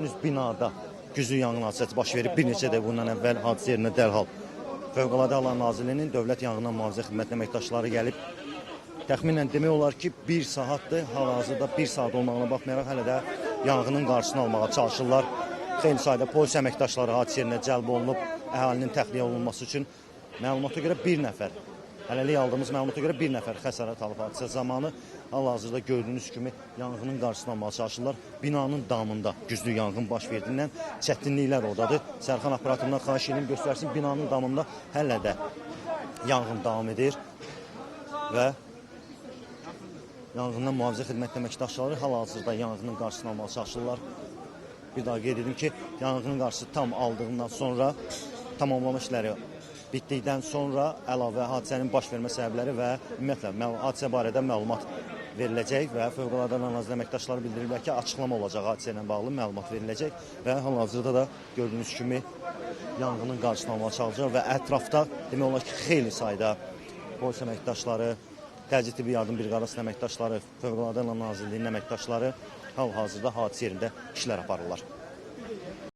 Binada güclü yanğın hadisəsi baş verib. Bir neçə dəqiqə bundan əvvəl hadisə yerinə dərhal Fövqəladə Hallar Nazirliyinin Dövlət Yanğından Mühafizə Xidmətinin əməkdaşları gəlib. Təxminən demək olar ki, 1 saatdır. Hal-hazırda 1 saat olmağına baxmayaraq hələ də yanğının qarşısını almağa çalışırlar. Xeyli sayda polis əməkdaşları hadisə yerinə cəlb olunub, əhalinin təxliyə olunması üçün. Məlumata görə bir nəfər, hələlik aldığımız məlumata görə bir nəfər xəsarət alıb hadisə zamanı. Hal-hazırda gördüyünüz kimi yanğının qarşısını almağa çalışırlar. Binanın damında güclü yanğın baş verdiyindən çətinliklər oradadır. Sərxan operatorundan xahiş edeyim göstərsin. Binanın damında hələ də yanğın davam edir və yanğından mühafizə xidmətinin əməkdaşları hal-hazırda yanğının qarşısını almağa çalışırlar. Bir daha qeyd edim ki, yanğının qarşısı tam aldığından sonra tamamlama işləri bitdikdən sonra əlavə hadisənin baş vermə səbəbləri və ümumiyyətlə hadisə barədə məlumat veriləcək və Fövqəladə Hallar Nazirliyi əməkdaşları bildiriblər ki, açıqlama olacaq hadisə ilə bağlı məlumat veriləcək və hal-hazırda da gördüyünüz kimi yanğının qarşısını almağa çalışacaq və ətrafda demək olar ki, xeyli sayda polis əməkdaşları, təcili tibbi yardım briqadasının əməkdaşları, Fövqəladə Hallar Nazirliyinin əməkdaşları hal-hazırda hadisə yerində işlər aparırlar.